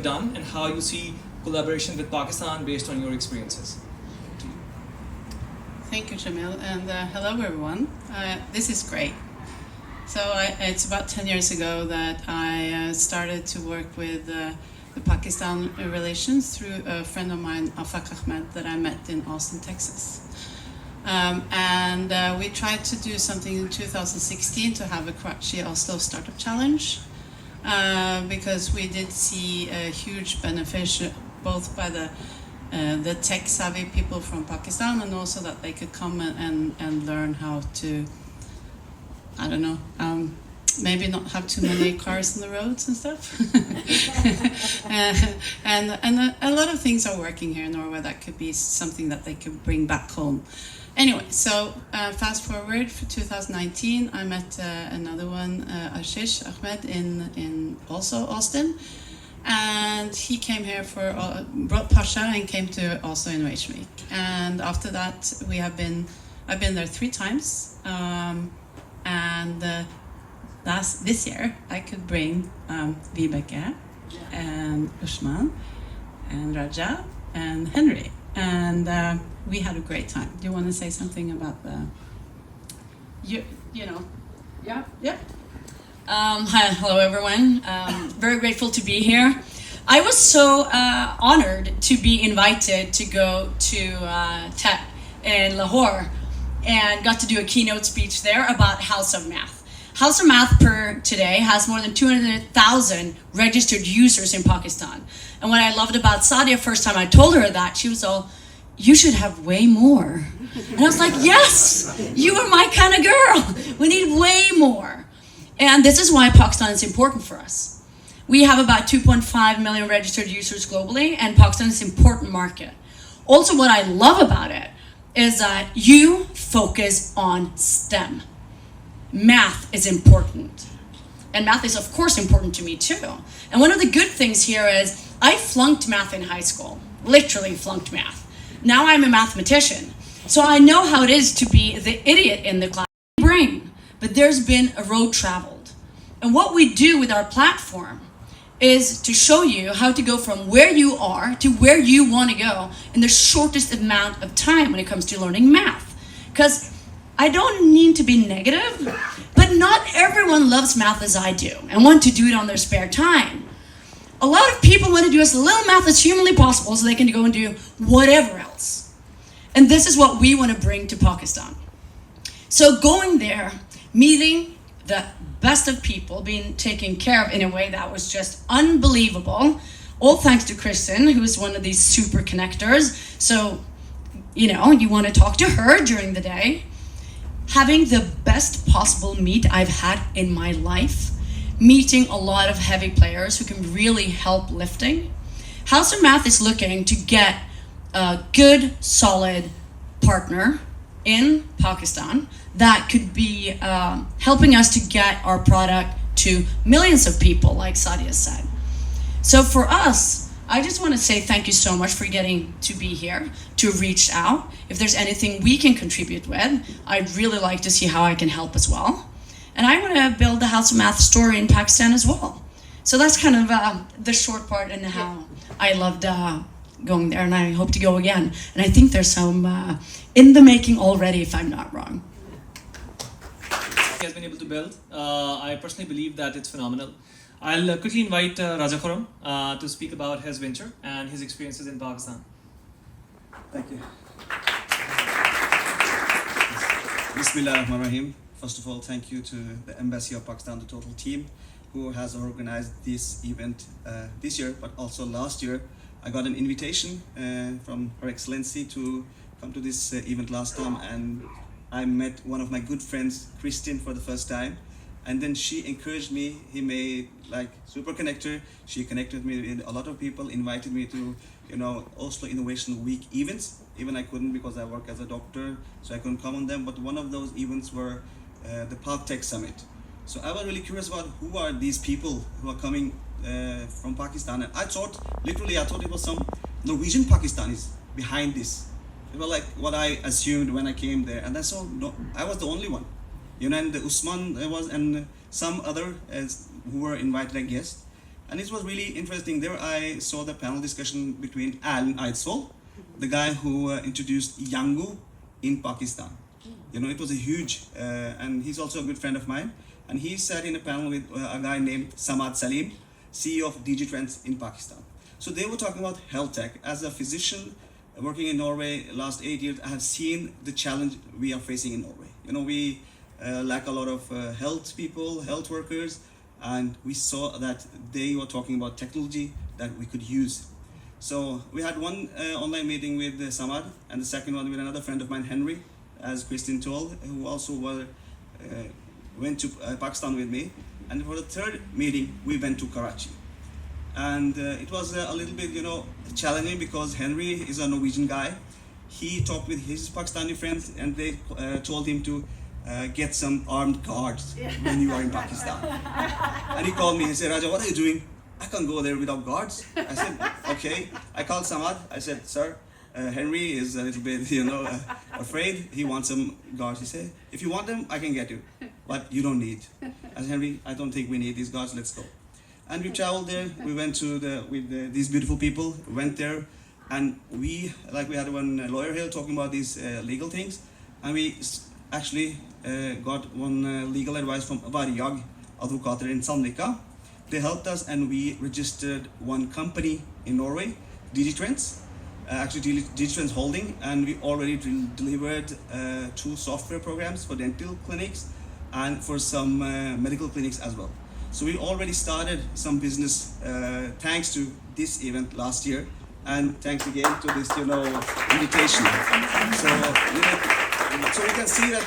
done and how you see collaboration with Pakistan based on your experiences. Thank you, Jamil, and hello everyone. This is great. So it's about 10 years ago that I started to work with the Pakistan relations through a friend of mine, Afak Ahmed, that I met in Austin, Texas. And we tried to do something in 2016 to have a Karachi Oslo Startup Challenge because we did see a huge benefit both by the tech savvy people from Pakistan and also that they could come and learn how to, I don't know, maybe not have too many cars on the roads and stuff. and a lot of things are working here in Norway that could be something that they could bring back home. Anyway, so fast forward for 2019, I met another one, Ashish Ahmed, in also Austin. And he came here brought Pasha and came to Oslo Innovation Week. And after that, I've been there 3 times. And this year, I could bring Vibeke and Usman and Raja and Henry. And we had a great time. Do you want to say something about you know? Yeah. Yeah. Hi, hello everyone. Very grateful to be here. I was so honored to be invited to go to Tech in Lahore and got to do a keynote speech there about House of Math. House of Math per today has more than 200,000 registered users in Pakistan. And what I loved about Sadia, first time I told her that, she was all, you should have way more. And I was like, yes, you are my kind of girl. We need way more. And this is why Pakistan is important for us. We have about 2.5 million registered users globally, and Pakistan is an important market. Also, what I love about it is that you focus on STEM. Math is important. And math is, of course, important to me, too. And one of the good things here is I flunked math in high school, literally flunked math. Now I'm a mathematician. So I know how it is to be the idiot in the class. Brain. But there's been a road traveled. And what we do with our platform is to show you how to go from where you are to where you want to go in the shortest amount of time when it comes to learning math. Because I don't mean to be negative, but not everyone loves math as I do and want to do it on their spare time. A lot of people want to do as little math as humanly possible so they can go and do whatever else. And this is what we want to bring to Pakistan. So going there, meeting the best of people, being taken care of in a way that was just unbelievable, all thanks to Kristen, who is one of these super connectors. So, you know, you want to talk to her during the day. Having the best possible meet I've had in my life, meeting a lot of heavy players who can really help lifting. House of Math is looking to get a good, solid partner in Pakistan that could be helping us to get our product to millions of people, like Sadia said. So for us, I just want to say thank you so much for getting to be here, to reach out. If there's anything we can contribute with, I'd really like to see how I can help as well. And I want to build the House of Math story in Pakistan as well. So that's kind of the short part and how I loved going there, and I hope to go again. And I think there's some in the making already, if I'm not wrong. He has been able to build. I personally believe that it's phenomenal. I'll quickly invite Raja Khurram to speak about his venture and his experiences in Pakistan. Thank you. Bismillahirrahmanirrahim. First of all, thank you to the Embassy of Pakistan, the total team, who has organized this event this year, but also last year. I got an invitation from Her Excellency to come to this event last time, and I met one of my good friends, Christine, for the first time. And then she encouraged me. He made like super connector. She connected me with a lot of people, invited me to, Oslo Innovation Week events. Even I couldn't because I work as a doctor, so I couldn't come on them. But one of those events were the Park Tech Summit. So I was really curious about who are these people who are coming from Pakistan. And I thought it was some Norwegian Pakistanis behind this. It was like what I assumed when I came there. And I saw I was the only one. And the Usman was, and some other who were invited as guests. And it was really interesting. There I saw the panel discussion between Alan Eidsvoll, the guy who introduced Yangu in Pakistan. You know, it was a huge, and he's also a good friend of mine. And he sat in a panel with a guy named Samad Salim, CEO of DigiTrends in Pakistan. So they were talking about health tech. As a physician working in Norway last 8 years, I have seen the challenge we are facing in Norway. You know, we lack a lot of health people, health workers, and we saw that they were talking about technology that we could use. So we had one online meeting with Samad, and the second one with another friend of mine, Henry, as Christine told, who also went to Pakistan with me. And for the third meeting, we went to Karachi. And it was a little bit, you know, challenging because Henry is a Norwegian guy. He talked with his Pakistani friends, and they told him to get some armed guards when you are in Pakistan. And he called me, he said, Raja, what are you doing? I can't go there without guards. I said, okay. I called Samad. I said, sir, Henry is a little bit, you know, afraid. He wants some guards. He said, if you want them, I can get you, but you don't need. I said, Henry, I don't think we need these guards. Let's go. And we traveled there. We went to these beautiful people. Went there, and we had one lawyer here talking about these legal things, and we actually got one legal advice from Varjag Advokater in Sandvika. They helped us, and we registered one company in Norway, DigiTrends, actually DigiTrends Holding, and we already delivered 2 software programs for dental clinics and for some medical clinics as well. So we already started some business thanks to this event last year, and thanks again to this, you know, invitation. So, you know, so we can see that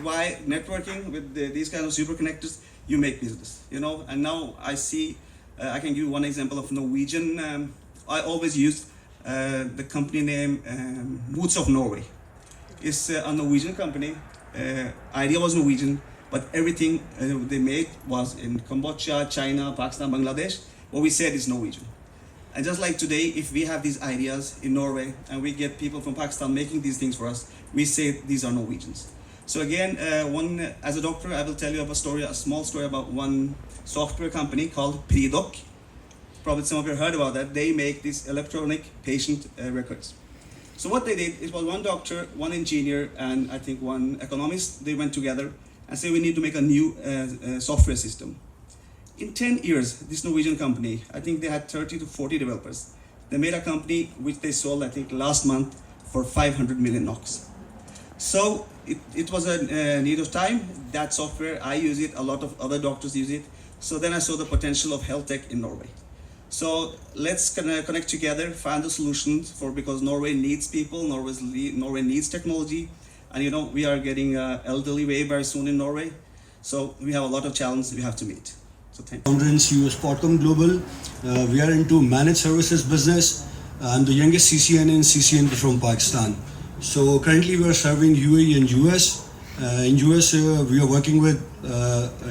why networking with these kind of super connectors, you make business, you know. And now I see, I can give one example of Norwegian. I always used the company name Moods of Norway. It's a Norwegian company. Idea was Norwegian, but everything they made was in Cambodia, China, Pakistan, Bangladesh. What we said is Norwegian. And just like today, if we have these ideas in Norway and we get people from Pakistan making these things for us, we say these are Norwegians. So again, as a doctor, I will tell you a small story about one software company called Pridoc. Probably some of you heard about that. They make these electronic patient records. So what they did, it was one doctor, one engineer, and I think one economist. They went together and said, we need to make a new software system. In 10 years, this Norwegian company, I think they had 30 to 40 developers. They made a company which they sold, I think, last month for 500 million NOK. So it was a need of time. That software, I use it, a lot of other doctors use it. So then I saw the potential of health tech in Norway. So let's connect together, find the solutions because Norway needs people, Norway needs technology. And you know, we are getting elderly wave very soon in Norway. So we have a lot of challenges we have to meet. So thank you. Conference US Podcom Global. We are into managed services business. I'm the youngest CCN in CCN from Pakistan. So currently we are serving UAE and US. In US we are working with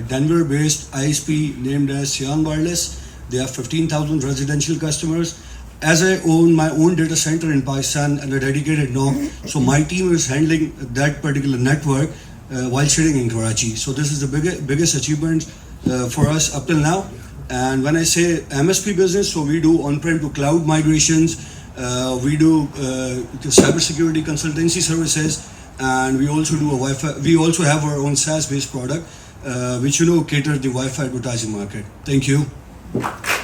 Denver-based ISP named as Sian Wireless. They have 15,000 residential customers. As I own my own data center in Pakistan and a dedicated NOC, so my team is handling that particular network while sitting in Karachi. So this is the biggest achievement for us up till now. And when I say MSP business, so we do on-prem to cloud migrations, we do cybersecurity consultancy services, and we also do a Wi-Fi. We also have our own SaaS-based product, which caters the Wi-Fi advertising market. Thank you.